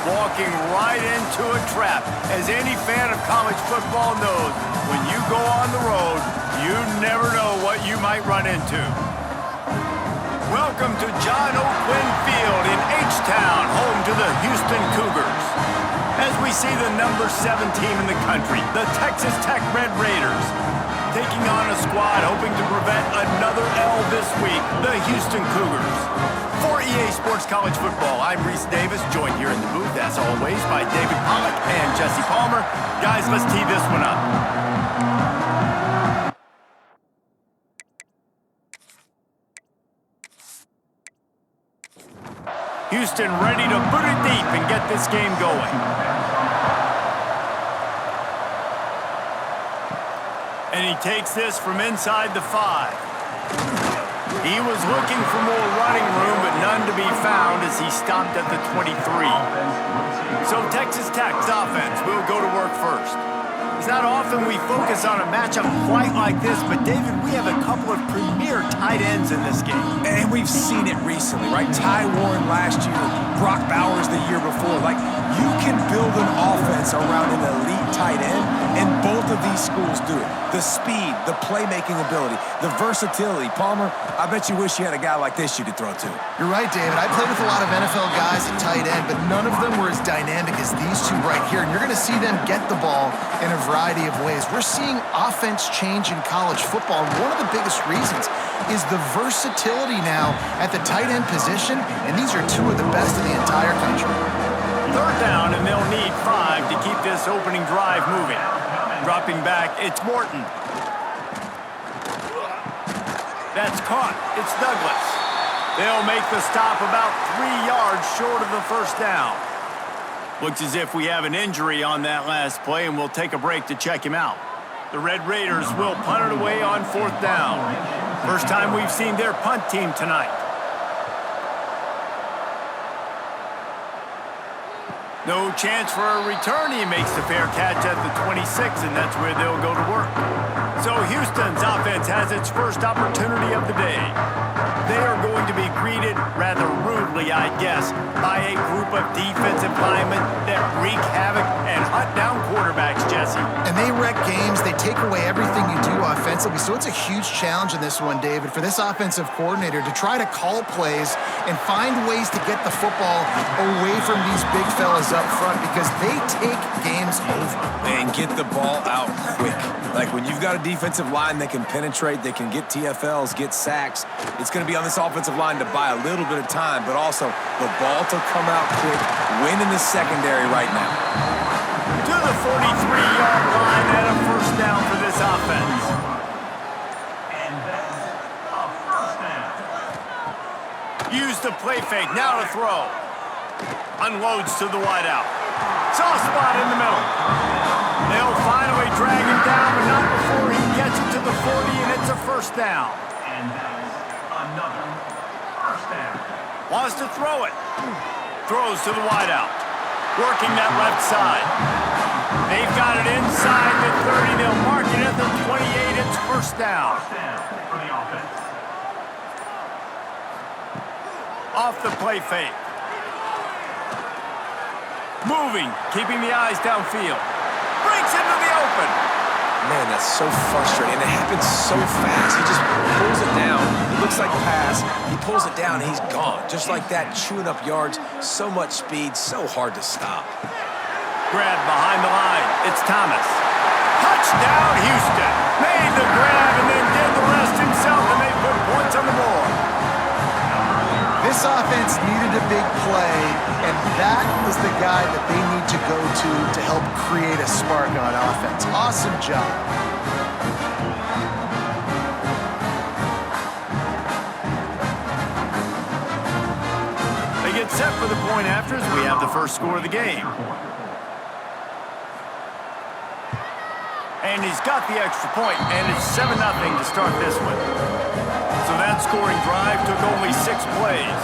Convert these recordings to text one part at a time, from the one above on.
walking right into a trap. As any fan of college football knows, when you go on the road, you never know what you might run into. Welcome to John O'Quinn Field in H-Town, home to the Houston Cougars. As we see the number 7 team in the country, the Texas Tech Red Raiders, taking on a squad hoping to prevent another L this week, the Houston Cougars. For EA Sports College Football, I'm Reese Davis, joined here in the booth, as always, by David Pollack and Jesse Palmer. Guys, let's tee this one up. Houston ready to put it deep and get this game going. And he takes this from inside the 5. He was looking for more running room, but none to be found as he stopped at the 23. So Texas Tech's offense will go to work first. It's not often we focus on a matchup quite like this, but David, we have a couple of premier tight ends in this game. And we've seen it recently, right? Ty Warren last year, Brock Bowers the year before. Like, you can build an offense around an elite tight end, and both of these schools do it. The speed, the playmaking ability, the versatility. Palmer, I bet you wish you had a guy like this you could throw to. You're right, David. I played with a lot of NFL guys at tight end, but none of them were as dynamic as these two right here. And you're going to see them get the ball in a variety of ways. We're seeing offense change in college football, and one of the biggest reasons is the versatility now at the tight end position, and these are two of the best in the entire country. Third down, and they'll need 5 to keep this opening drive moving. Dropping back, it's Morton. That's caught. It's Douglas. They'll make the stop about 3 yards short of the first down. Looks as if we have an injury on that last play, and we'll take a break to check him out. The Red Raiders will punt it away on 4th down. First time we've seen their punt team tonight. No chance for a return. He makes the fair catch at the 26, and that's where they'll go to work. So Houston's offense has its first opportunity of the day. They are going to be greeted rather rudely, I guess, by a group of defensive linemen that wreak havoc and hunt down quarterbacks, Jesse. And they wreck games. They take away everything you do offensively. So it's a huge challenge in this one, David, for this offensive coordinator to try to call plays and find ways to get the football away from these big fellas up front, because they take games over. And get the ball out quick. Like, when you've got a defensive line that can penetrate, that can get TFLs, get sacks, it's going to be on this offensive line to buy a little bit of time, but also the ball to come out quick, win in the secondary right now. To the 43-yard line and a first down for this offense. And that's a first down. Use the play fake, now to throw. Unloads to the wideout. Soft spot in the middle. They'll finally drag him down, but not before he gets it to the 40, and it's a first down. And that's another first down. Wants to throw it. Throws to the wideout. Working that left side. They've got it inside the 30. They'll mark it at the 28. It's first down. First down for the offense. Off the play fake. Moving, keeping the eyes downfield. Breaks into the open. Man, that's so frustrating. And it happens so fast. He just pulls it down. It looks like pass. He pulls it down, and he's gone. Just like that, chewing up yards. So much speed, so hard to stop. Grab behind the line. It's Thomas. Touchdown, Houston. Made the grab and then did the rest himself, and they put points on the board. This offense needed a big play, and that is the guy that they need to go to help create a spark on offense. Awesome job. They get set for the point afters. We have the first score of the game. And he's got the extra point, and it's 7-0 to start this one. So that scoring drive took only 6 plays.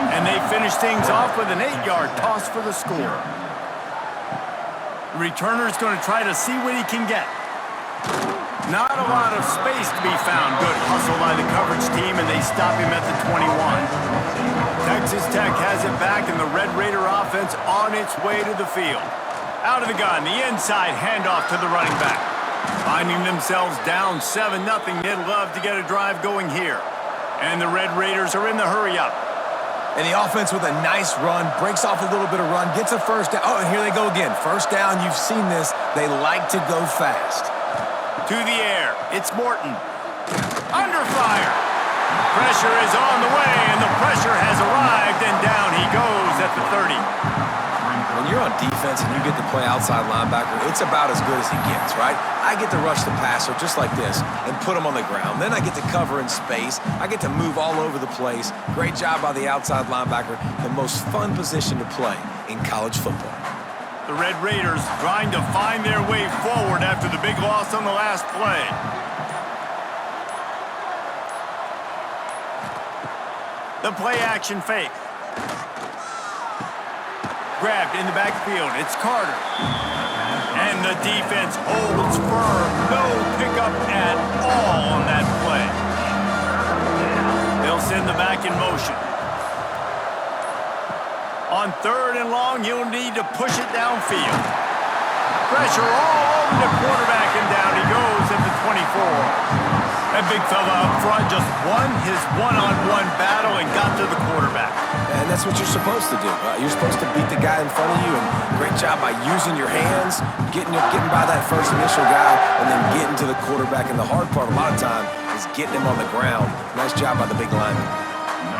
And they finished things off with an 8-yard toss for the score. The returner's going to try to see what he can get. Not a lot of space to be found. Good hustle by the coverage team, and they stop him at the 21. Texas Tech has it back, and the Red Raider offense on its way to the field. Out of the gun, the inside handoff to the running back. Finding themselves down 7-0, they'd love to get a drive going here. And the Red Raiders are in the hurry-up. And the offense with a nice run, breaks off a little bit of run, gets a first down. Oh, and here they go again. First down, you've seen this. They like to go fast. To the air, it's Morton. Under fire. Pressure is on the way, and the pressure has arrived, and down he goes at the 30. When you're on defense and you get to play outside linebacker, it's about as good as he gets, right? I get to rush the passer just like this and put him on the ground. Then I get to cover in space. I get to move all over the place. Great job by the outside linebacker. The most fun position to play in college football. The Red Raiders trying to find their way forward after the big loss on the last play. The play action fake. Grabbed in the backfield. It's Carter. And the defense holds firm. No pickup at all on that play. They'll send the back in motion. On 3rd and long, he'll need to push it downfield. Pressure all over the quarterback, and down he goes at the 24. That big fella up front just won his one-on-one battle and got to the quarterback. And that's what you're supposed to do. You're supposed to beat the guy in front of you, and great job by using your hands, getting by that first initial guy, and then getting to the quarterback. And the hard part a lot of time is getting him on the ground. Nice job by the big lineman.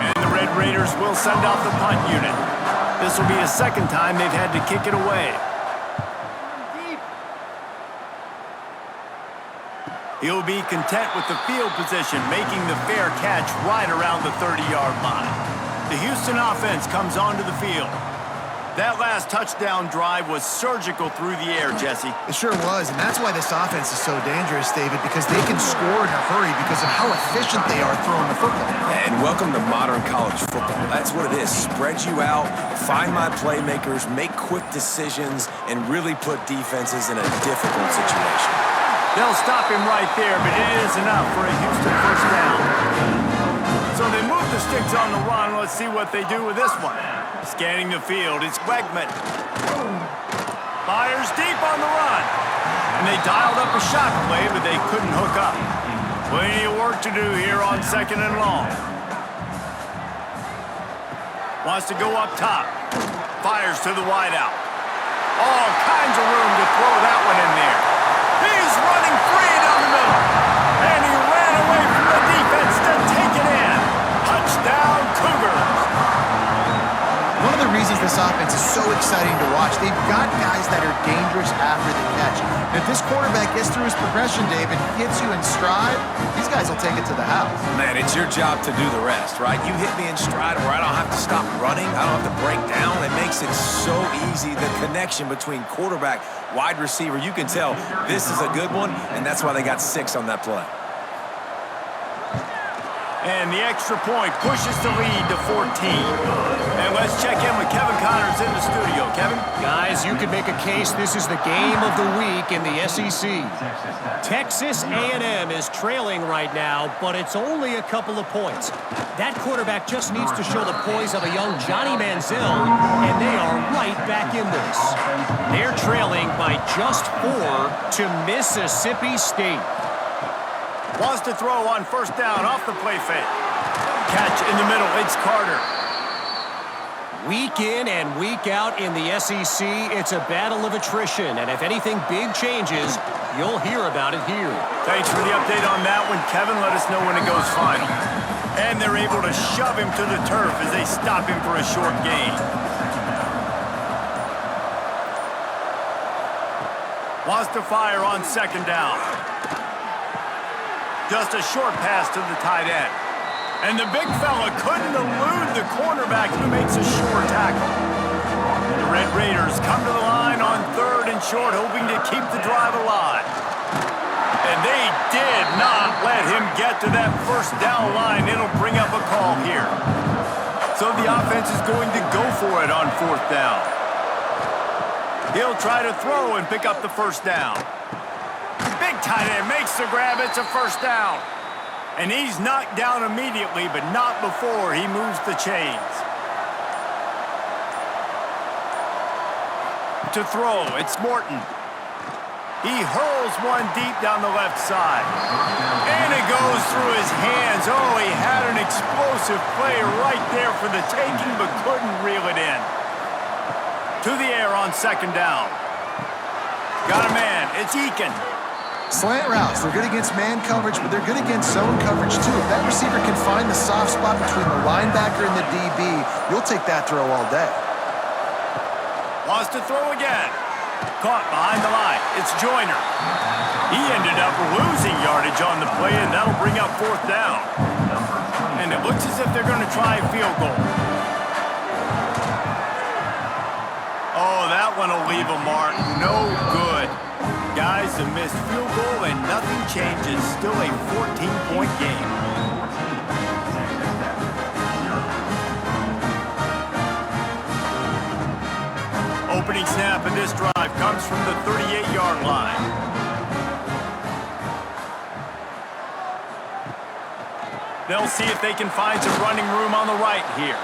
And the Red Raiders will send out the punt unit. This will be a second time they've had to kick it away. He'll be content with the field position, making the fair catch right around the 30-yard line. The Houston offense comes onto the field. That last touchdown drive was surgical through the air, Jesse. It sure was, and that's why this offense is so dangerous, David, because they can score in a hurry because of how efficient they are throwing the football. And welcome to modern college football. That's what it is. Spread you out, find my playmakers, make quick decisions, and really put defenses in a difficult situation. They'll stop him right there, but it is enough for a Houston first down. So they move the sticks on the run. Let's see what they do with this one. Scanning the field, it's Wegman. Fires deep on the run. And they dialed up a shot play, but they couldn't hook up. Plenty of work to do here on 2nd and long. Wants to go up top. Fires to the wideout. All kinds of room to throw that one in there. He's running free down the middle. And he ran away from the defense to take it in. Touchdown, Cougars. One of the reasons this offense is so exciting to watch, they've got guys that are dangerous after the catch. And if this quarterback gets through his progression, David, hits you in stride, these guys will take it to the house. Man, it's your job to do the rest, right? You hit me in stride where I don't have to stop running. I don't have to break down. It makes it so easy. The connection between quarterback, wide receiver, you can tell this is a good one, and that's why they got 6 on that play. And the extra point pushes the lead to 14. And let's check in with Kevin Connors in the studio. Kevin? Guys, you could make a case this is the game of the week in the SEC. Texas A&M is trailing right now, but it's only a couple of points. That quarterback just needs to show the poise of a young Johnny Manziel, and they are right back in this. They're trailing by just 4 to Mississippi State. Wants to throw on first down off the play fake. Catch in the middle, it's Carter. Week in and week out in the SEC, it's a battle of attrition, and if anything big changes, you'll hear about it here. Thanks for the update on that one, Kevin. Let us know when it goes final. And they're able to shove him to the turf as they stop him for a short gain. Wants to fire on second down. Just a short pass to the tight end. And the big fella couldn't elude the cornerback who makes a sure tackle. The Red Raiders come to the line on 3rd and short, hoping to keep the drive alive. And they did not let him get to that first down line. It'll bring up a call here. So the offense is going to go for it on 4th down. He'll try to throw and pick up the first down. Big tight end makes the grab. It's a first down. And he's knocked down immediately, but not before he moves the chains. To throw, it's Morton. He hurls one deep down the left side. And it goes through his hands. Oh, he had an explosive play right there for the taking, but couldn't reel it in. To the air on second down. Got a man, it's Eakin. Slant routes, they're good against man coverage, but they're good against zone coverage too. If that receiver can find the soft spot between the linebacker and the DB, you'll take that throw all day. Wants to throw again. Caught behind the line. It's Joyner. He ended up losing yardage on the play, and that'll bring up fourth down. And it looks as if they're going to try a field goal. Oh, that one will leave a mark. No good. Guys, a missed field goal, and nothing changes. Still a 14-point game. Opening snap of this drive comes from the 38-yard line. They'll see if they can find some running room on the right here.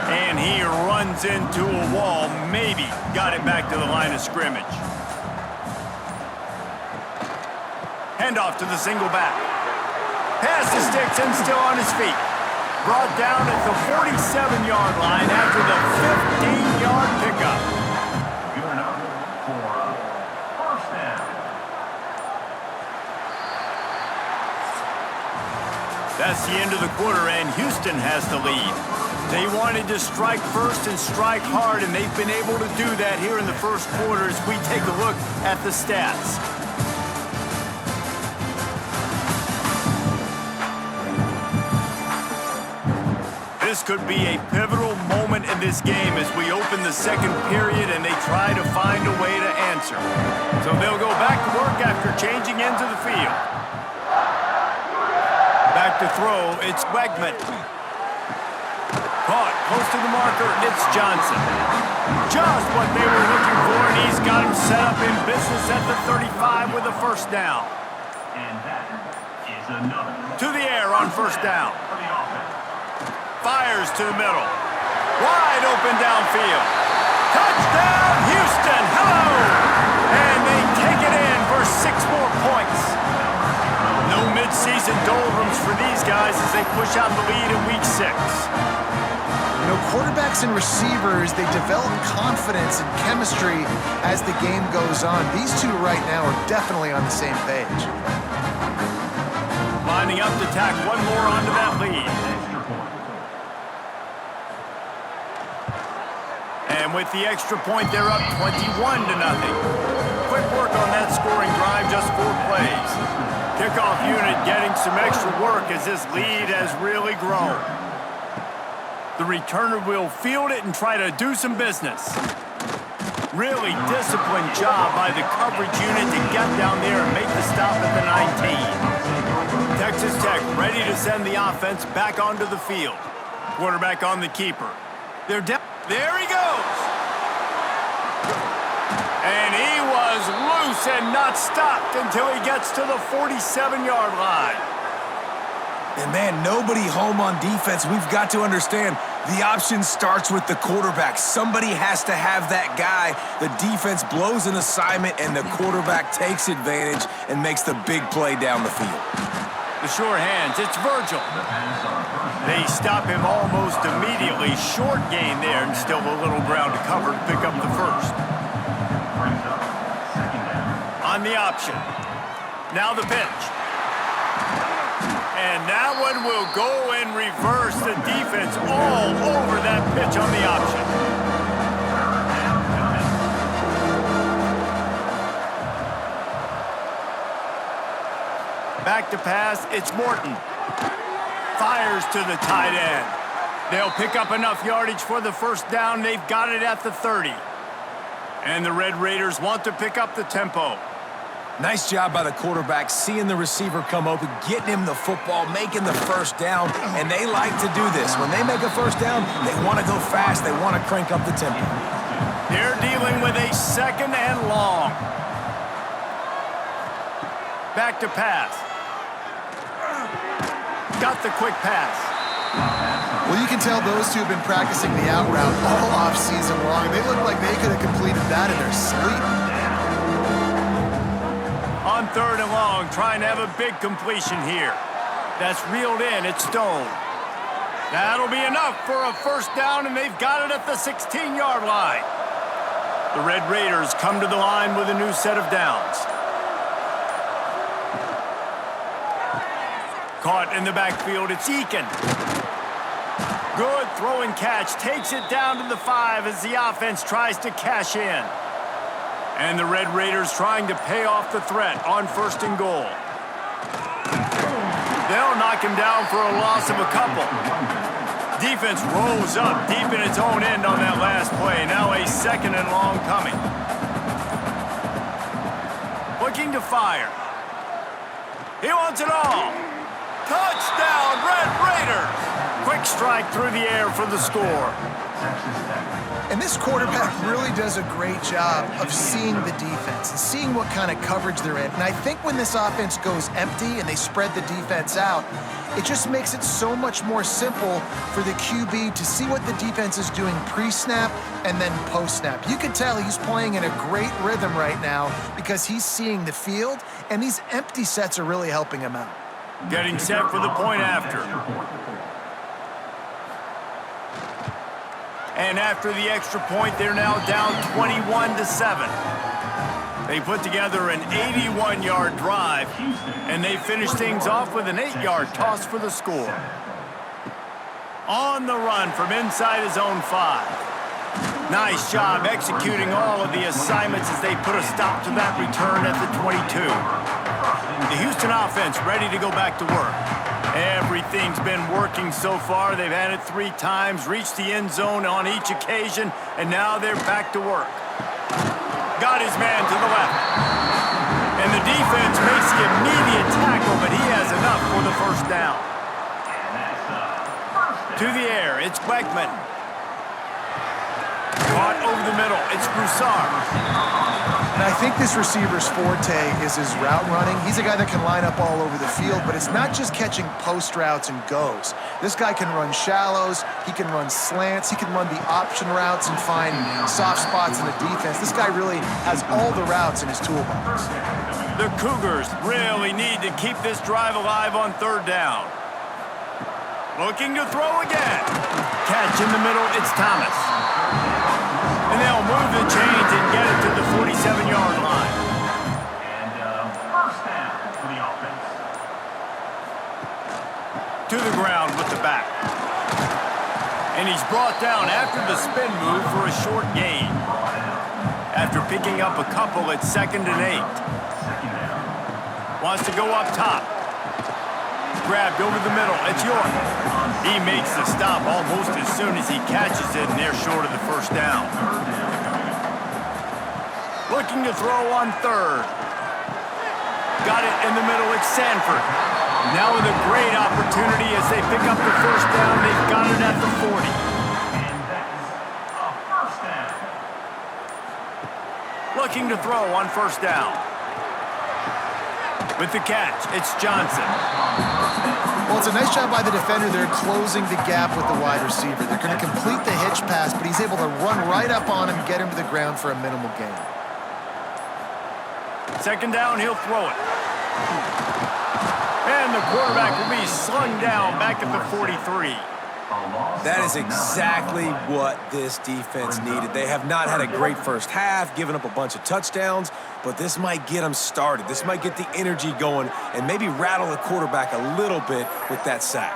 And he runs into a wall. Maybe got it back to the line of scrimmage. Handoff to the single back. Pass to Sticks and still on his feet. Brought down at the 47-yard line after the 15-yard pickup. Good enough for first down. That's the end of the quarter, and Houston has the lead. They wanted to strike first and strike hard, and they've been able to do that here in the first quarter as we take a look at the stats. This could be a pivotal moment in this game as we open the second period and they try to find a way to answer. So they'll go back to work after changing into the field. Back to throw, it's Wegman. Caught close to the marker, it's Johnson. Just what they were looking for, and he's got him set up in business at the 35 with a first down. And that is another. To the air on first down. For the offense. Fires to the middle. Wide open downfield. Touchdown, Houston. Hello! And they take it in for 6 more points. No midseason doldrums for these guys as they push out the lead in week 6. You know, quarterbacks and receivers, they develop confidence and chemistry as the game goes on. These two right now are definitely on the same page. Lining up to tack one more onto that lead. And with the extra point, they're up 21-0. Quick work on that scoring drive, just 4 plays. Kickoff unit getting some extra work as this lead has really grown. The returner will field it and try to do some business. Really disciplined job by the coverage unit to get down there and make the stop at the 19. Texas Tech ready to send the offense back onto the field. Quarterback on the keeper. They're down. There he goes. And he was loose and not stopped until he gets to the 47-yard line. And man, nobody home on defense. We've got to understand the option starts with the quarterback. Somebody has to have that guy. The defense blows an assignment and the quarterback takes advantage and makes the big play down the field. The sure hands, it's Virgil. They stop him almost immediately. Short gain there and still a little ground to cover to pick up the first. On the option. Now the pitch. And that one will go and reverse the defense all over that pitch on the option. Back to pass, it's Morton. Fires to the tight end. They'll pick up enough yardage for the first down. They've got it at the 30. And the Red Raiders want to pick up the tempo. Nice job by the quarterback, seeing the receiver come open, getting him the football, making the first down, and they like to do this. When they make a first down, they want to go fast. They want to crank up the tempo. They're dealing with a second and long. Back to pass. Got the quick pass. Well, you can tell those two have been practicing the out route all off season long. They look like they could have completed that in their sleep. On 3rd and long, trying to have a big completion here. That's reeled in, it's Stone. That'll be enough for a first down, and they've got it at the 16-yard line. The Red Raiders come to the line with a new set of downs. Caught in the backfield, it's Eakin. Good throw and catch, takes it down to the 5 as the offense tries to cash in. And the Red Raiders trying to pay off the threat on 1st and goal. They'll knock him down for a loss of a couple. Defense rolls up deep in its own end on that last play. Now a 2nd and long coming. Looking to fire. He wants it all. Touchdown, Red Raiders! Quick strike through the air for the score. And this quarterback really does a great job of seeing the defense and seeing what kind of coverage they're in. And I think when this offense goes empty and they spread the defense out, it just makes it so much more simple for the QB to see what the defense is doing pre-snap and then post-snap. You can tell he's playing in a great rhythm right now because he's seeing the field, and these empty sets are really helping him out. Getting set for the point after. And after the extra point, they're now down 21-7. They put together an 81-yard drive, and they finish things off with an 8-yard toss for the score. On the run from inside his own 5. Nice job executing all of the assignments as they put a stop to that return at the 22. The Houston offense ready to go back to work. Everything's been working so far. They've had it 3 times, reached the end zone on each occasion, and now they're back to work. Got his man to the left. And the defense makes the immediate tackle, but he has enough for the first down. To the air, it's Beckman. Caught over the middle, it's Broussard. And I think this receiver's forte is his route running. He's a guy that can line up all over the field, but it's not just catching post routes and goes. This guy can run shallows, he can run slants, he can run the option routes and find soft spots in the defense. This guy really has all the routes in his toolbox. The Cougars really need to keep this drive alive on 3rd down. Looking to throw again. Catch in the middle, it's Thomas. And they'll move the chains and get it to the 47-yard line. And first down for the offense. To the ground with the back. And he's brought down after the spin move for a short gain. After picking up a couple at 2nd and 8. Wants to go up top. Grabbed over the middle, it's York. He makes the stop almost as soon as he catches it, and they're short of the first down. Looking to throw on 3rd. Got it in the middle, it's Sanford. Now with a great opportunity as they pick up the first down, they've got it at the 40. And that's a first down. Looking to throw on 1st down. With the catch, it's Johnson. Well, it's a nice job by the defender. They're closing the gap with the wide receiver. They're going to complete the hitch pass, but he's able to run right up on him, get him to the ground for a minimal gain. 2nd down, he'll throw it. And the quarterback will be slung down back at the 43. That is exactly what this defense needed. They have not had a great first half, given up a bunch of touchdowns, but this might get them started. This might get the energy going and maybe rattle the quarterback a little bit with that sack.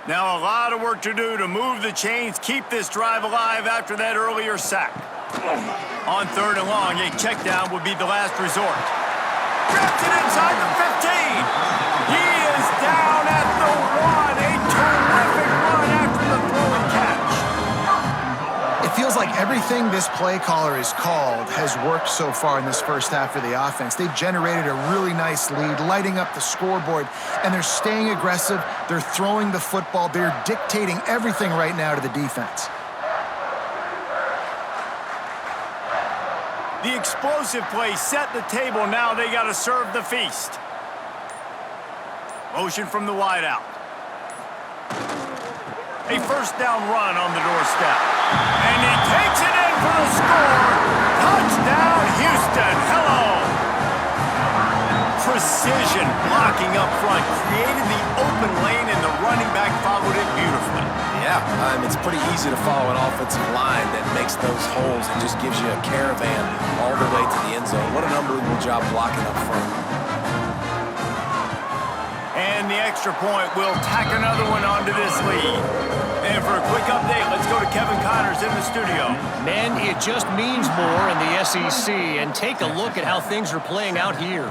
Now a lot of work to do to move the chains, keep this drive alive after that earlier sack. On 3rd and long, a check down would be the last resort. Grabs it inside the 15. He is down at the 1. A terrific run after the throw and catch. It feels like everything this play caller has called has worked so far in this first half for the offense. They've generated a really nice lead, lighting up the scoreboard, and they're staying aggressive. They're throwing the football. They're dictating everything right now to the defense. The explosive play set the table. Now they got to serve the feast. Motion from the wideout. A first down run on the doorstep. And he takes it in for the score. Touchdown, Houston. Hello. Precision blocking up front. Created the open lane, and the running back followed it beautifully. Yeah, it's pretty easy to follow an offensive line that makes those holes and just gives you a caravan all the way to the end zone. What an unbelievable job blocking up front. And the extra point will tack another one onto this lead. And for a quick update, let's go to Kevin Connors in the studio. Men, it just means more in the SEC, and take a look at how things are playing out here.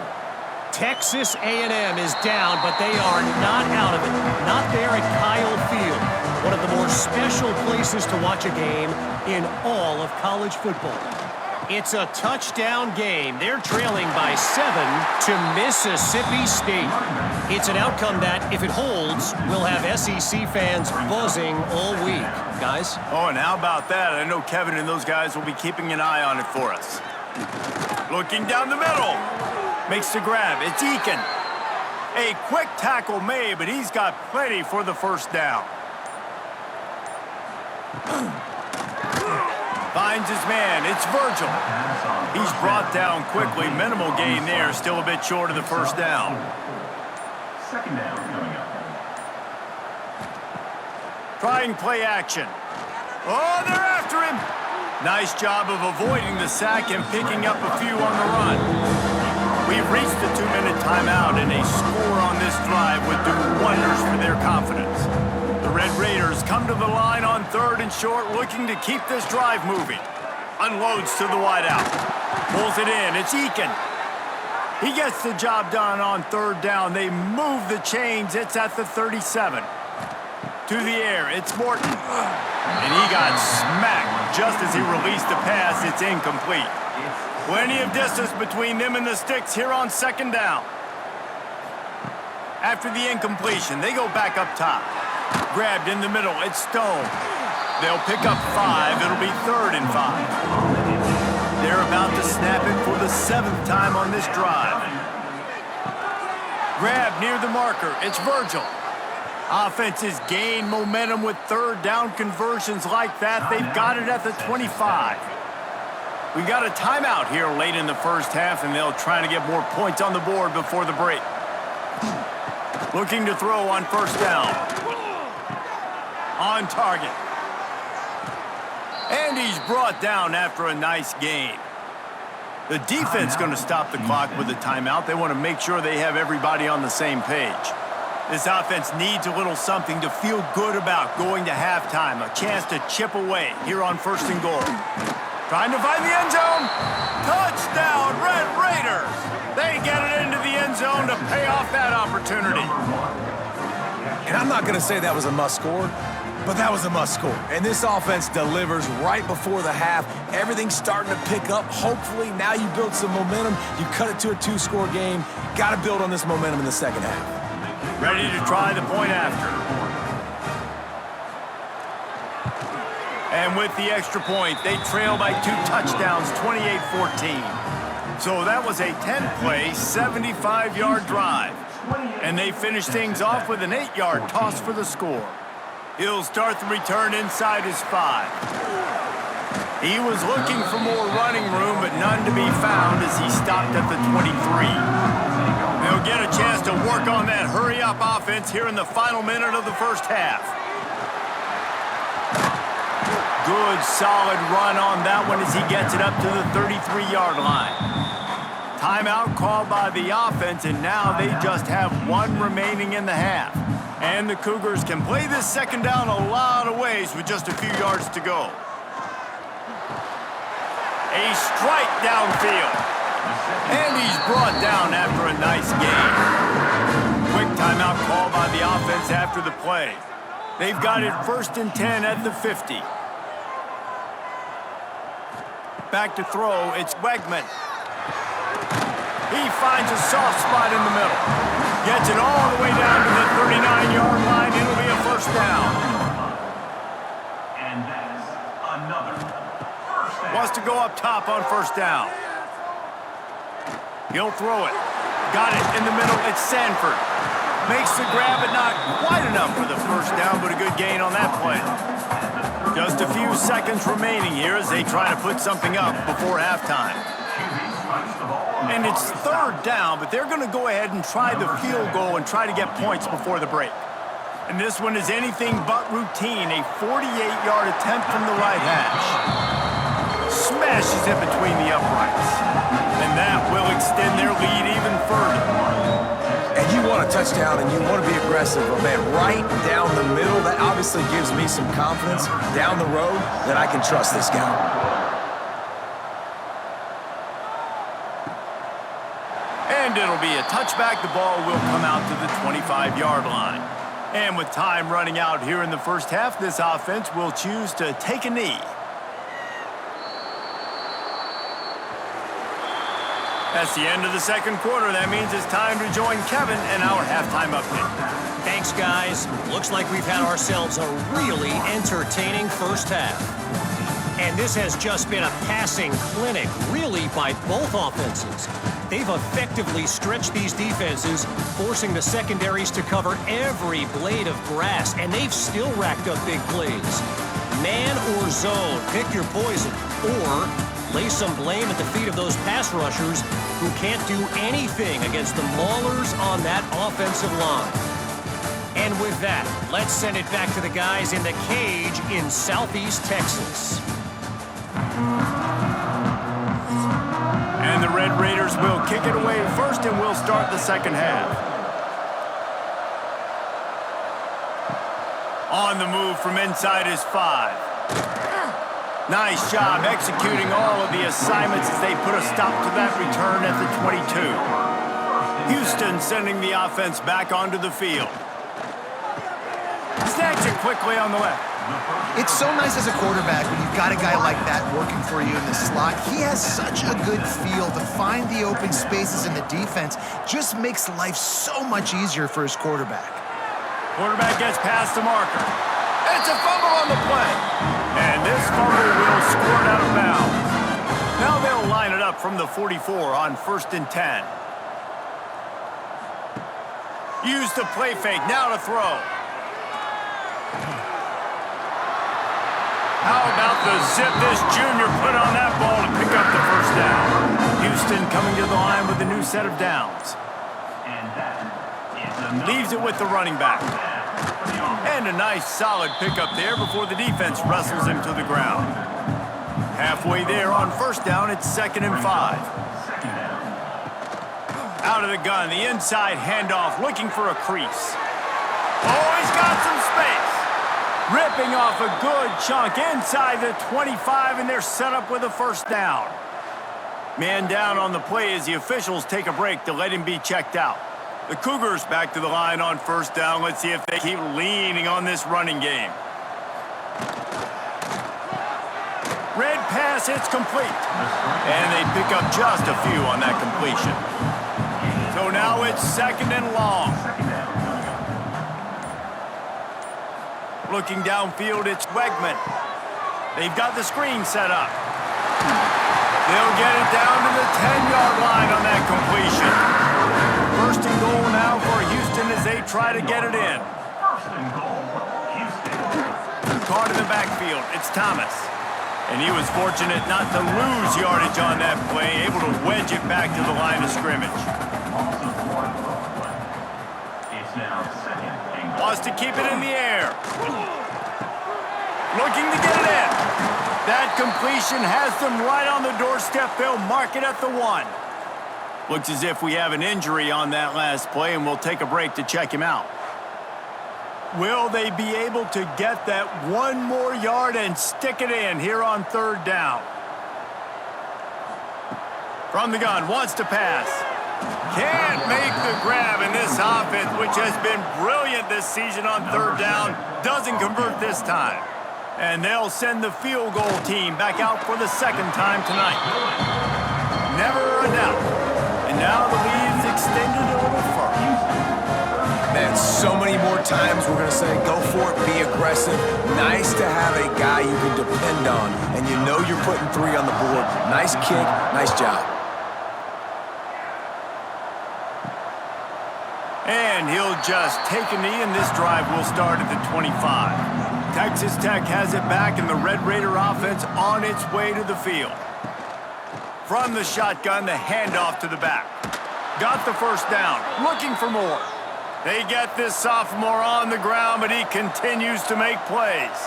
Texas A&M is down, but they are not out of it. Not there at Kyle Field, one of the more special places to watch a game in all of college football. It's a touchdown game. They're trailing by 7 to Mississippi State. It's an outcome that, if it holds, will have SEC fans buzzing all week. Guys? Oh, and how about that? I know Kevin and those guys will be keeping an eye on it for us. Looking down the middle. Makes the grab. It's Eakin. A quick tackle made, but he's got plenty for the first down. Finds his man. It's Virgil. He's brought down quickly. Minimal gain there. Still a bit short of the first down. Second down coming up. Trying play action. Oh, they're after him. Nice job of avoiding the sack and picking up a few on the run. We've reached the 2-minute timeout, and a score on this drive would do wonders for their confidence. The Red Raiders come to the line on 3rd and short, looking to keep this drive moving. Unloads to the wideout. Pulls it in. It's Eakin. He gets the job done on 3rd down. They move the chains. It's at the 37. To the air. It's Morton. And he got smacked just as he released the pass. It's incomplete. Plenty of distance between them and the sticks here on 2nd down. After the incompletion, they go back up top. Grabbed in the middle, it's Stone. They'll pick up 5. It'll be 3rd and 5. They're about to snap it for the 7th time on this drive. Grabbed near the marker, it's Virgil. Offenses gain momentum with 3rd down conversions like that. They've got it at the 25. We got a timeout here late in the first half, and they'll try to get more points on the board before the break. Looking to throw on 1st down. On target. And he's brought down after a nice gain. The defense going to stop the clock with a timeout. They want to make sure they have everybody on the same page. This offense needs a little something to feel good about going to halftime. A chance to chip away here on 1st and goal. Trying to find the end zone. Touchdown, Red Raiders. They get it into the end zone to pay off that opportunity. And I'm not going to say that was a must score, but that was a must score. And this offense delivers right before the half. Everything's starting to pick up. Hopefully, now you build some momentum. You cut it to a 2-score game. Got to build on this momentum in the second half. Ready to try the point after. And with the extra point, they trail by 2 touchdowns, 28-14. So that was a 10-play, 75-yard drive. And they finish things off with an 8-yard toss for the score. He'll start the return inside his 5. He was looking for more running room, but none to be found as he stopped at the 23. They'll get a chance to work on that hurry-up offense here in the final minute of the first half. Good, solid run on that one as he gets it up to the 33-yard line. Timeout called by the offense, and now they just have 1 remaining in the half. And the Cougars can play this 2nd down a lot of ways with just a few yards to go. A strike downfield. And he's brought down after a nice gain. Quick timeout called by the offense after the play. They've got it 1st and 10 at the 50. Back to throw, it's Wegman. He finds a soft spot in the middle. Gets it all the way down to the 39-yard line. It'll be a 1st down. And that's another 1st down. Wants to go up top on 1st down. He'll throw it. Got it in the middle. It's Sanford. Makes the grab, but not quite enough for the first down, but a good gain on that play. Just a few seconds remaining here as they try to put something up before halftime. And it's third down, but they're going to go ahead and try the field goal and try to get points before the break. And this one is anything but routine, a 48-yard attempt from the right hash. Smashes it between the uprights. And that will extend their lead even further. And you want a touchdown and you want to be aggressive, but man, right down the middle, that obviously gives me some confidence down the road that I can trust this guy. And it'll be a touchback. The ball will come out to the 25-yard line. And with time running out here in the first half, this offense will choose to take a knee. That's the end of the second quarter. That means it's time to join Kevin and our halftime update. Thanks, guys. Looks like we've had ourselves a really entertaining first half. And this has just been a passing clinic, really, by both offenses. They've effectively stretched these defenses, forcing the secondaries to cover every blade of grass, and they've still racked up big plays. Man or zone, pick your poison, or lay some blame at the feet of those pass rushers who can't do anything against the maulers on that offensive line. And with that, let's send it back to the guys in the cage in Southeast Texas. And the Red Raiders will kick it away first, and we'll start the second half. On the move from inside is 5. Nice job executing all of the assignments as they put a stop to that return at the 22. Houston sending the offense back onto the field. Snags it quickly on the left. It's so nice as a quarterback when you've got a guy like that working for you in the slot. He has such a good feel to find the open spaces in the defense. Just makes life so much easier for his quarterback. Quarterback gets past the marker. It's a fumble on the play. And this fumble will squirt out of bounds. Now they'll line it up from the 44 on 1st and 10. Use the play fake, now to throw. How about the zip this junior put on that ball to pick up the first down? Houston coming to the line with a new set of downs. Leaves it with the running back. And a nice solid pickup there before the defense wrestles him to the ground. Halfway there on first down, it's 2nd and 5. Out of the gun, the inside handoff, looking for a crease. Oh, he's got some space. Ripping off a good chunk inside the 25, and they're set up with a first down. Man down on the play as the officials take a break to let him be checked out. The Cougars back to the line on first down. Let's see if they keep leaning on this running game. Red pass, it's complete. And they pick up just a few on that completion. So now it's 2nd and long. Looking downfield, it's Wegman. They've got the screen set up. They'll get it down to the 10-yard line on that completion. 1st and goal now for Houston as they try to get it in. Caught in the backfield, it's Thomas. And he was fortunate not to lose yardage on that play, able to wedge it back to the line of scrimmage. Wants to keep it in the air. Looking to get it in. That completion has them right on the doorstep. They'll mark it at the 1. Looks as if we have an injury on that last play, and we'll take a break to check him out. Will they be able to get that 1 more yard and stick it in here on 3rd down? From the gun, wants to pass. Can't make the grab, and this offense, which has been brilliant this season on 3rd down, doesn't convert this time. And they'll send the field goal team back out for the 2nd time tonight. Never a doubt. And now the lead's extended a little further. Man, so many more times we're going to say, go for it, be aggressive. Nice to have a guy you can depend on, and you know you're putting 3 on the board. Nice kick, nice job. And he'll just take a knee, and this drive will start at the 25. Texas Tech has it back, and the Red Raider offense on its way to the field. From the shotgun, the handoff to the back. Got the first down, looking for more. They get this sophomore on the ground, but he continues to make plays.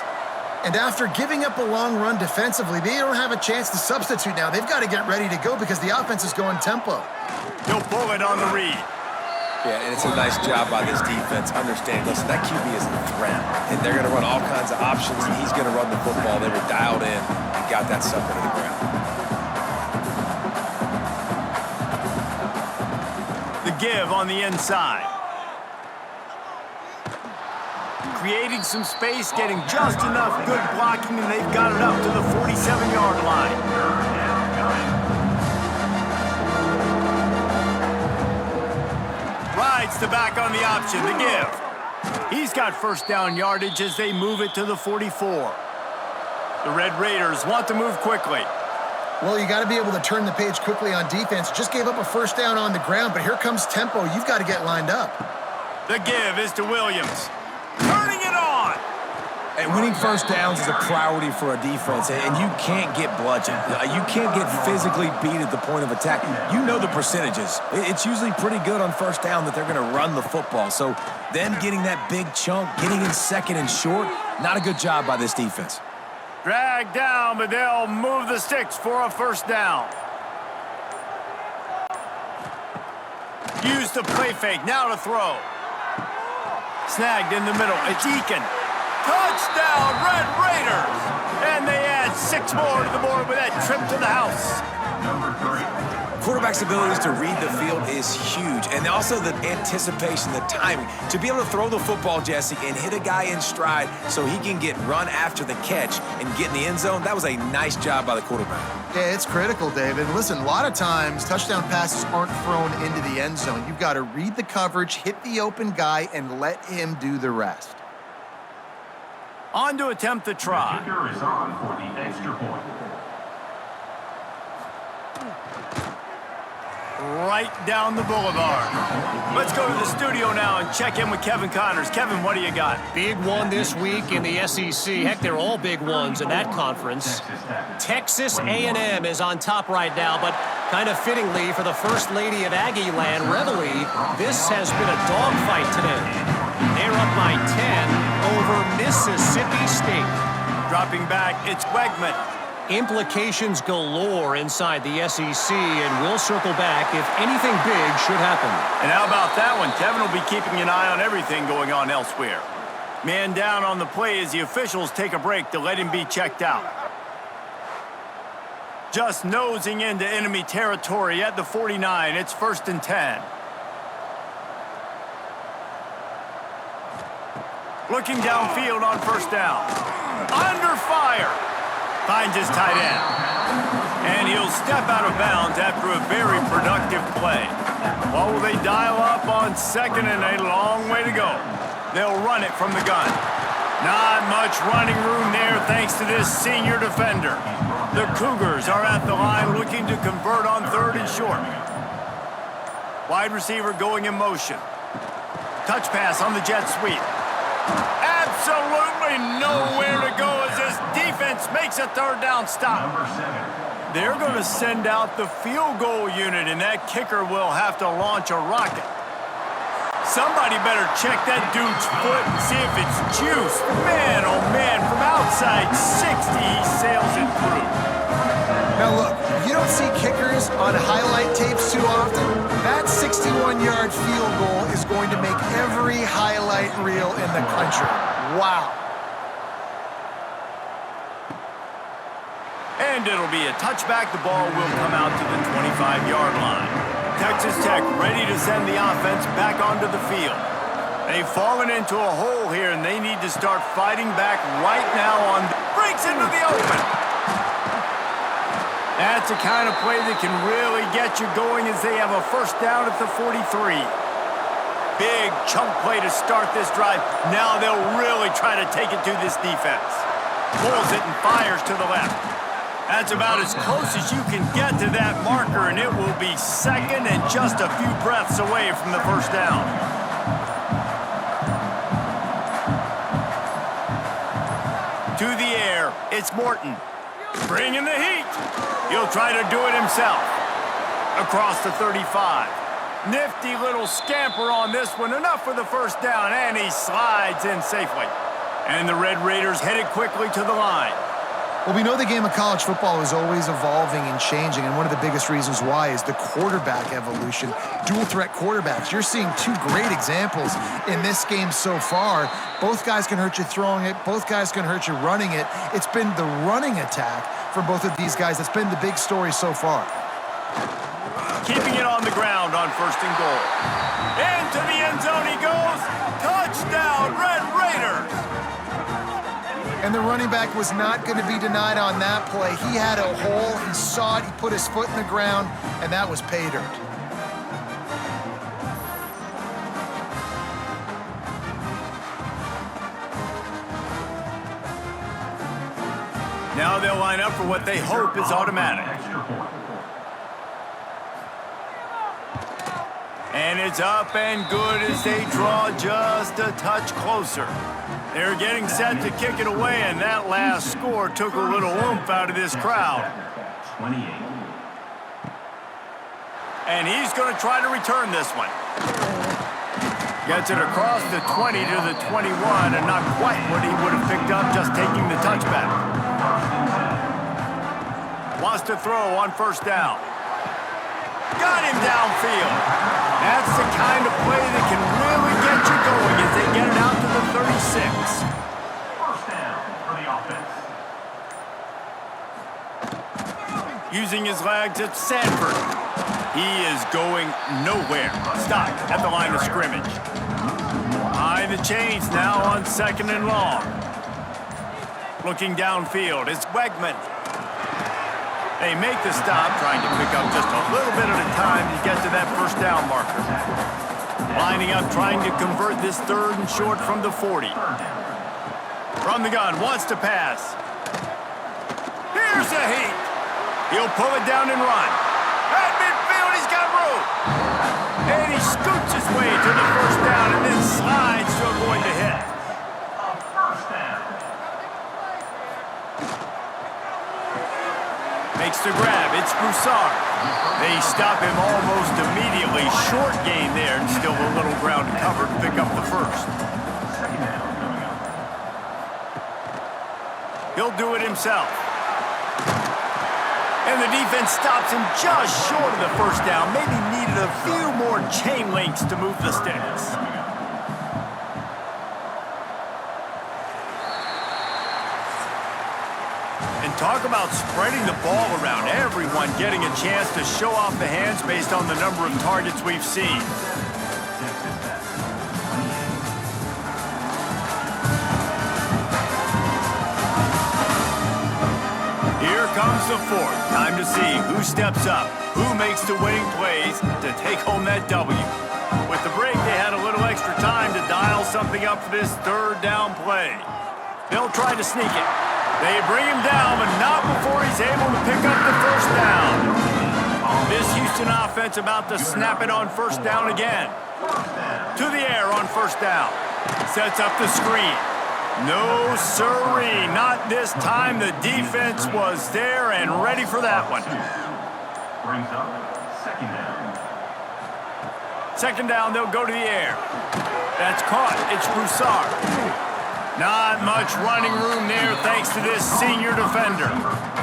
And after giving up a long run defensively, they don't have a chance to substitute now. They've got to get ready to go because the offense is going tempo. He'll pull it on the read. Yeah, and it's a nice job by this defense. Understand, listen, that QB is a threat, and they're going to run all kinds of options, and he's going to run the football. They were dialed in and got that sucker to the ground. The give on the inside. Creating some space, getting just enough good blocking, and they've got it up to the 47-yard line. Rides the back on the option, the give. He's got first down yardage as they move it to the 44. The Red Raiders want to move quickly. Well, you got to be able to turn the page quickly on defense. Just gave up a first down on the ground, but here comes tempo. You've got to get lined up. The give is to Williams. Turning it on. And winning first downs is a priority for a defense, and you can't get bludgeoned. You can't get physically beat at the point of attack. You know the percentages. It's usually pretty good on first down that they're going to run the football. So then getting that big chunk, getting in second and short, not a good job by this defense. Dragged down, but they'll move the sticks for a first down. Use the play fake, now to throw. Snagged in the middle, it's Eakin. Touchdown, Red Raiders! And they add 6 more to the board with that trip to the house. Quarterback's abilities to read the field is huge, and also the anticipation, the timing. To be able to throw the football, Jesse, and hit a guy in stride so he can get run after the catch and get in the end zone, that was a nice job by the quarterback. Yeah, it's critical, David. Listen, a lot of times touchdown passes aren't thrown into the end zone. You've got to read the coverage, hit the open guy, and let him do the rest. On to attempt the try. Kicker is on for the extra point. Right down the boulevard. Let's go to the studio now and check in with Kevin Connors. Kevin, what do you got? Big one this week in the SEC. Heck, they're all big ones in that conference. Texas A&M is on top right now, but kind of fittingly for the First Lady of Aggie Land, Reveille, this has been a dogfight today. They're up by 10 over Mississippi State. Dropping back, it's Wegman. Implications galore inside the SEC, and we'll circle back if anything big should happen. And how about that one? Kevin will be keeping an eye on everything going on elsewhere. Man down on the play as the officials take a break to let him be checked out. Just nosing into enemy territory at the 49. It's 1st and 10. Looking downfield on first down. Under fire. Finds his tight end. And he'll step out of bounds after a very productive play. What will they dial up on 2nd and a long way to go? They'll run it from the gun. Not much running room there thanks to this senior defender. The Cougars are at the line looking to convert on 3rd and short. Wide receiver going in motion. Touch pass on the jet sweep. Absolutely nowhere to go as this defense makes a 3rd down stop. They're going to send out the field goal unit, and that kicker will have to launch a rocket. Somebody better check that dude's foot and see if it's juice. Man, oh man, from outside 60, he sails it through. Now look, you don't see kickers on highlight tapes too often. That 61-yard field goal is going to make every highlight reel in the country. Wow. And it'll be a touchback. The ball will come out to the 25-yard line. Texas Tech ready to send the offense back onto the field. They've fallen into a hole here, and they need to start fighting back right now on... Breaks into the open. That's the kind of play that can really get you going as they have a first down at the 43. Big chunk play to start this drive. Now they'll really try to take it to this defense. Pulls it and fires to the left. That's about as close as you can get to that marker, and it will be 2nd and just a few breaths away from the first down. To the air, it's Morton. Bringing the heat. He'll try to do it himself. Across the 35. Nifty little scamper on this one. Enough for the first down, and he slides in safely. And the Red Raiders headed quickly to the line. Well, we know the game of college football is always evolving and changing, and one of the biggest reasons why is the quarterback evolution. Dual threat quarterbacks. You're seeing two great examples in this game so far. Both guys can hurt you throwing it. Both guys can hurt you running it. It's been the running attack for both of these guys that's been the big story so far. Keeping it on the ground on 1st and goal. Into the end zone he goes. Touchdown, Red Raiders! And the running back was not going to be denied on that play. He had a hole, he saw it, he put his foot in the ground, and that was pay dirt. Now they'll line up for what they hope is automatic. And it's up and good as they draw just a touch closer. They're getting set to kick it away, and that last score took a little oomph out of this crowd. 28. And he's going to try to return this one. Gets it across the 20 to the 21, and not quite what he would have picked up just taking the touchback. Wants to throw on 1st down. Got him downfield. That's the kind of play that can really get you going as they get it out to the 36. 1st down for the offense. Using his legs, it's Sanford. He is going nowhere. Stopped at the line of scrimmage. Behind the chains now on 2nd and long. Looking downfield, it's Wegman. They make the stop, trying to pick up just a little bit at a time to get to that 1st down marker. Lining up, trying to convert this 3rd and short from the 40. From the gun, wants to pass. Here's the heat. He'll pull it down and run. At midfield, he's got room. And he scoots his way to the 1st down and then slides to avoid the hit. A 1st down. Makes the grab. It's Broussard. They stop him almost immediately. Short gain there, and still a little ground to cover to pick up the 1st. 2nd down coming up. He'll do it himself. And the defense stops him just short of the 1st down. Maybe needed a few more chain links to move the sticks. And talk about spreading the ball around. Everyone getting a chance to show off the hands based on the number of targets we've seen. Here comes the 4th. Time to see who steps up, who makes the winning plays to take home that W. With the break, they had a little extra time to dial something up for this 3rd down play. They'll try to sneak it. They bring him down, but not before he's able to pick up the 1st down. This Houston offense about to snap it on 1st down again. To the air on 1st down. Sets up the screen. No siree, not this time. The defense was there and ready for that one. Brings up 2nd down. 2nd down, they'll go to the air. That's caught. It's Broussard. Not much running room there thanks to this senior defender.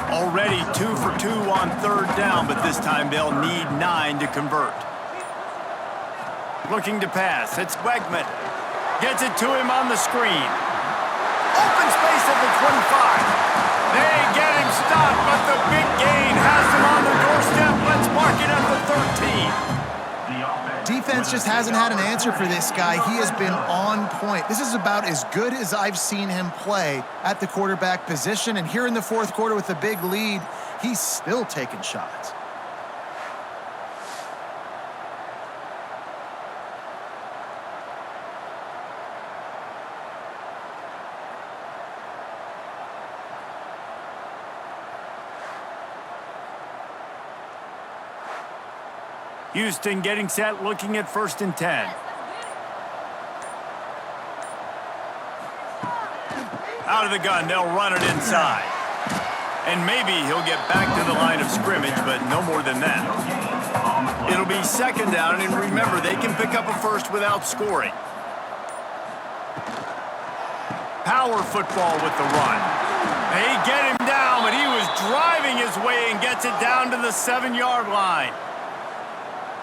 Already 2 for 2 on 3rd down, but this time they'll need 9 to convert. Looking to pass. It's Wegman. Gets it to him on the screen. Open space at the 25. They get him stopped, but the big gain has him on the doorstep. Let's mark it at the 13. Defense just hasn't had an answer for this guy. He has been on point. This is about as good as I've seen him play at the quarterback position. And here in the 4th quarter with the big lead, he's still taking shots. Houston getting set, looking at 1st and 10. Out of the gun, they'll run it inside. And maybe he'll get back to the line of scrimmage, but no more than that. It'll be second down, and remember, they can pick up a first without scoring. Power football with the run. They get him down, but he was driving his way and gets it down to the 7-yard line.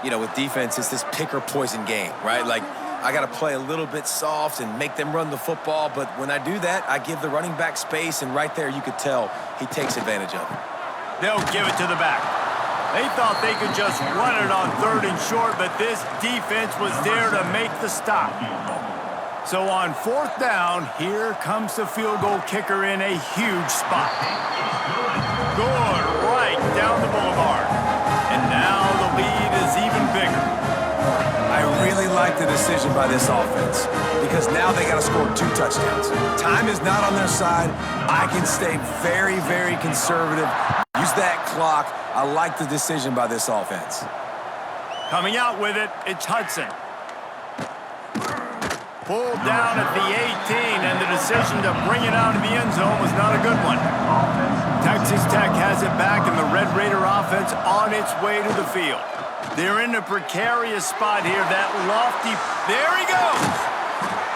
You know, with defense, it's this pick or poison game, right? Like, I got to play a little bit soft and make them run the football, but when I do that, I give the running back space, and right there you could tell he takes advantage of it. They'll give it to the back. They thought they could just run it on 3rd and short, but this defense was there to make the stop. So on 4th down, here comes the field goal kicker in a huge spot. Good, right down the boulevard. And now the lead is even bigger. I really like the decision by this offense because now they got to score 2 touchdowns. Time is not on their side. I can stay very, very conservative. Use that clock. I like the decision by this offense. Coming out with it, it's Hudson. Pulled down at the 18, and the decision to bring it out of the end zone was not a good one. Texas Tech has it back, and the Red Raider offense on its way to the field. They're in a precarious spot here. That lofty... There he goes!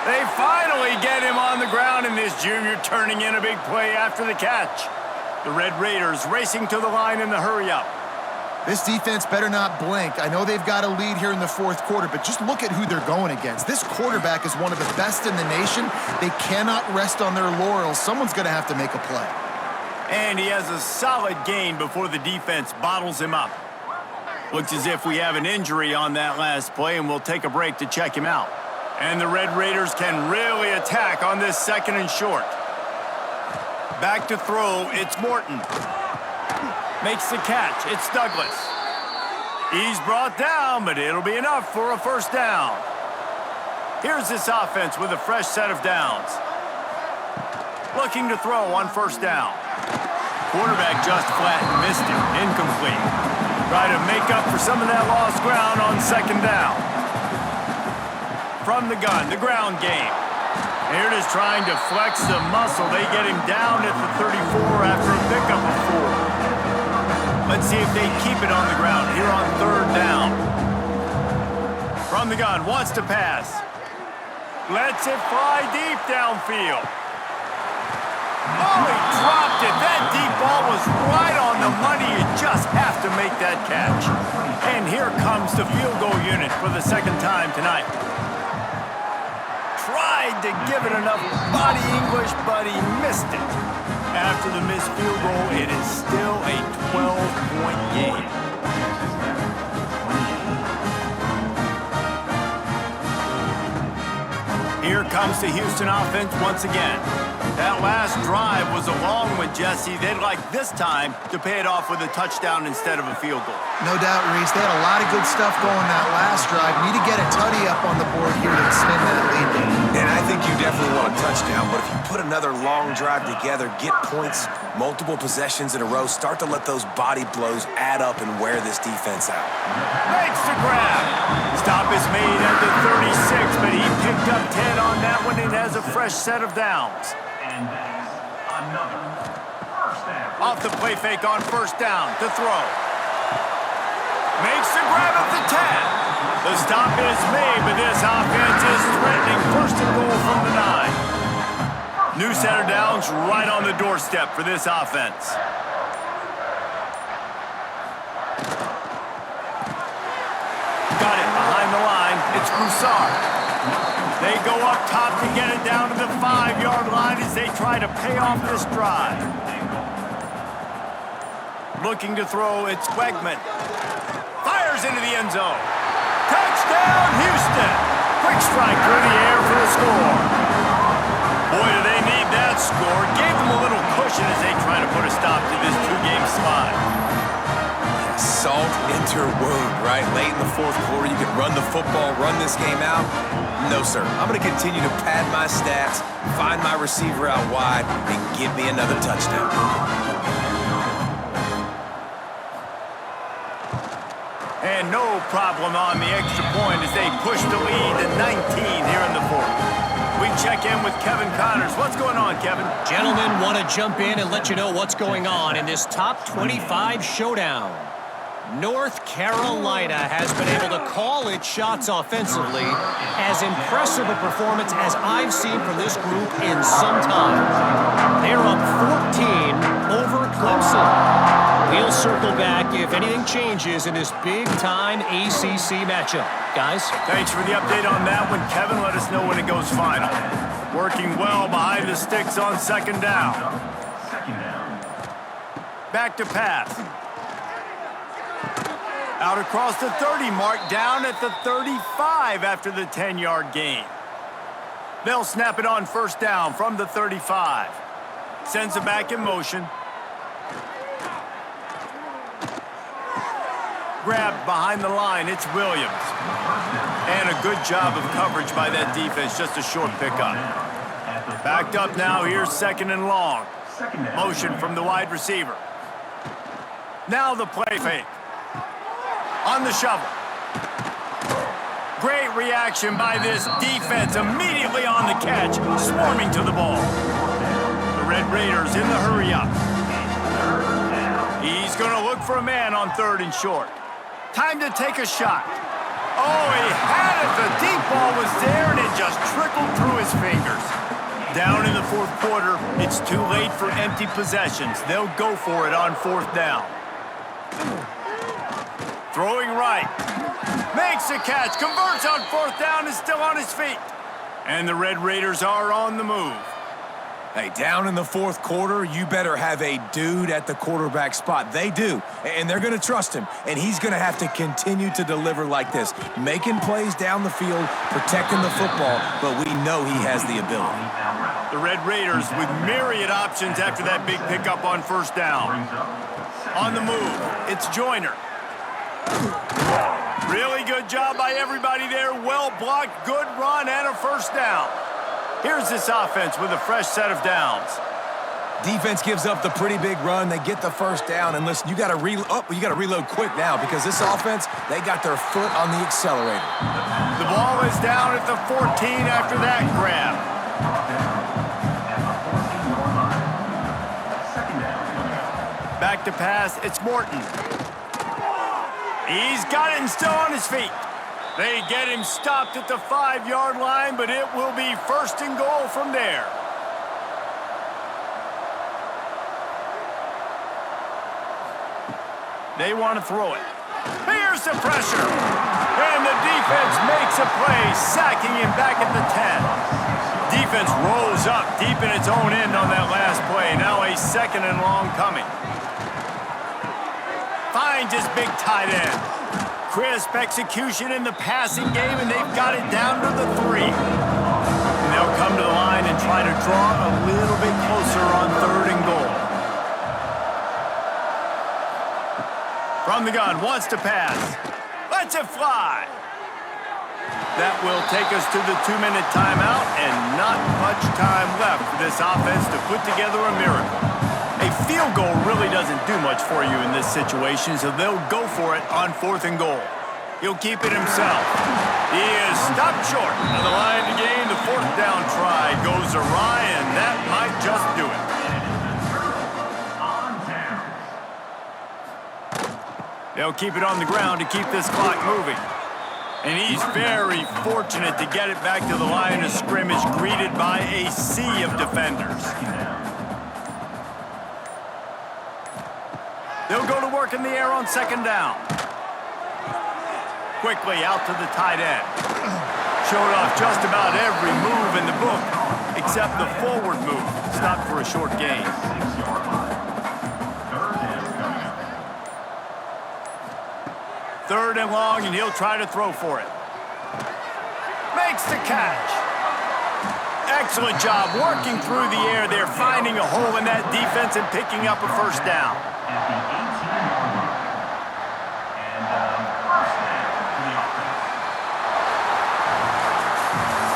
They finally get him on the ground, and this junior turning in a big play after the catch. The Red Raiders racing to the line in the hurry-up. This defense better not blink. I know they've got a lead here in the 4th quarter, but just look at who they're going against. This quarterback is one of the best in the nation. They cannot rest on their laurels. Someone's going to have to make a play. And he has a solid gain before the defense bottles him up. Looks as if we have an injury on that last play, and we'll take a break to check him out. And the Red Raiders can really attack on this 2nd and short. Back to throw, it's Morton. Makes the catch, it's Douglas. He's brought down, but it'll be enough for a 1st down. Here's this offense with a fresh set of downs. Looking to throw on 1st down. Quarterback just flat missed it, incomplete. Try to make up for some of that lost ground on 2nd down. From the gun, the ground game. Here it is trying to flex the muscle. They get him down at the 34 after a pickup of 4. Let's see if they keep it on the ground here on 3rd down. From the gun, wants to pass. Lets it fly deep downfield. Oh, he dropped it. That deep ball was right on the money. You just have to make that catch. And here comes the field goal unit for the 2nd time tonight. Tried to give it enough body English, but he missed it. After the missed field goal, it is still a 12-point game. Here comes the Houston offense once again. That last drive was a long one, Jesse. They'd like this time to pay it off with a touchdown instead of a field goal. No doubt, Reese. They had a lot of good stuff going that last drive. Need to get a tutty up on the board here to extend that lead. And I think you definitely want a touchdown, but if you put another long drive together, get points, multiple possessions in a row, start to let those body blows add up and wear this defense out. Makes the grab. Stop is made at the 36, but he picked up 10 on that one and has a fresh set of downs. And that is another 1st down. Off the play fake on 1st down to throw. Makes the grab at the 10. The stop is made, but this offense is threatening 1st and goal from the 9. New set of downs right on the doorstep for this offense. Got it behind the line. It's Broussard. They go up top to get it down to the 5-yard line as they try to pay off this drive. Looking to throw, it's Wegman. Fires into the end zone. Touchdown, Houston! Quick strike through the air for the score. Boy, do they need that score. Gave them a little cushion as they try to put a stop to this 2-game slide. Salt into her wound, right? Late in the 4th quarter, you can run the football, run this game out. No, sir. I'm going to continue to pad my stats, find my receiver out wide, and give me another touchdown. And no problem on the extra point as they push the lead to 19 here in the 4th. We check in with Kevin Connors. What's going on, Kevin? Gentlemen, want to jump in and let you know what's going on in this top 25 showdown. North Carolina has been able to call its shots offensively. As impressive a performance as I've seen from this group in some time. They're up 14 over Clemson. We'll circle back if anything changes in this big-time ACC matchup. Guys? Thanks for the update on that one, Kevin. Let us know when it goes final. Working well behind the sticks on second down. Back to pass. Out across the 30 mark, down at the 35 after the 10-yard gain. They'll snap it on first down from the 35. Sends it back in motion. Grabbed behind the line, it's Williams. And a good job of coverage by that defense, just a short pickup. Backed up now, here's second and long. Motion from the wide receiver. Now the play fake. On the shovel. Great reaction by this defense, immediately on the catch, swarming to the ball. The Red Raiders in the hurry up. He's going to look for a man on third and short. Time to take a shot. Oh, he had it. The deep ball was there, and it just trickled through his fingers. Down in the fourth quarter, it's too late for empty possessions. They'll go for it on fourth down. Throwing right. Makes a catch. Converts on fourth down, is still on his feet. And the Red Raiders are on the move. Hey, down in the fourth quarter, you better have a dude at the quarterback spot. They do, and they're going to trust him, and he's going to have to continue to deliver like this, making plays down the field, protecting the football, but we know he has the ability. The Red Raiders with myriad options after that big pickup on first down. On the move, it's Joyner. Really good job by everybody there. Well blocked, good run, and a first down. Here's this offense with a fresh set of downs. Defense gives up the pretty big run. They get the first down, and listen, you got to reload quick now because this offense, they got their foot on the accelerator. The ball is down at the 14 after that grab. Back to pass, it's Morton. He's got it and still on his feet. They get him stopped at the 5-yard line, but it will be first and goal from there. They want to throw it. Here's the pressure. And the defense makes a play, sacking him back at the 10. Defense rolls up deep in its own end on that last play. Now a second and long coming. Finds his big tight end. Crisp execution in the passing game, and they've got it down to the 3. And they'll come to the line and try to draw a little bit closer on third and goal. From the gun, wants to pass. Lets it fly. That will take us to the 2-minute timeout, and not much time left for this offense to put together a miracle. A field goal really doesn't do much for you in this situation, so they'll go for it on fourth and goal. He'll keep it himself. He is stopped short on the line to gain. The fourth down try goes awry, and that might just do it. They'll keep it on the ground to keep this clock moving. And he's very fortunate to get it back to the line of scrimmage, greeted by a sea of defenders. They'll go to work in the air on second down. Quickly out to the tight end. Showed off just about every move in the book, except the forward move. Stopped for a short gain. Third and long, and he'll try to throw for it. Makes the catch. Excellent job working through the air there, finding a hole in that defense and picking up a first down.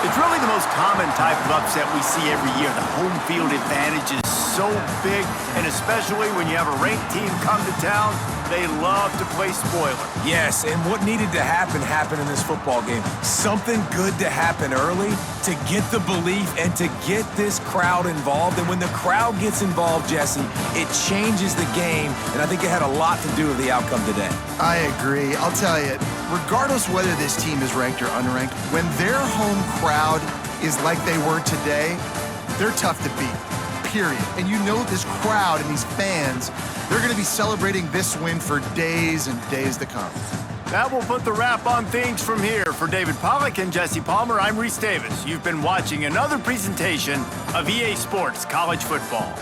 It's really the most common type of upset we see every year. The home field advantage is so big, and especially when you have a ranked team come to town, they love to play spoiler. Yes, and what needed to happen happened in this football game. Something good to happen early to get the belief and to get this crowd involved. And when the crowd gets involved, Jesse, it changes the game, and I think it had a lot to do with the outcome today. I agree. I'll tell you, regardless whether this team is ranked or unranked, when their home crowd is like they were today, they're tough to beat, period. And you know this crowd and these fans, they're going to be celebrating this win for days and days to come. That will put the wrap on things from here. For David Pollack and Jesse Palmer, I'm Reese Davis. You've been watching another presentation of EA Sports College Football.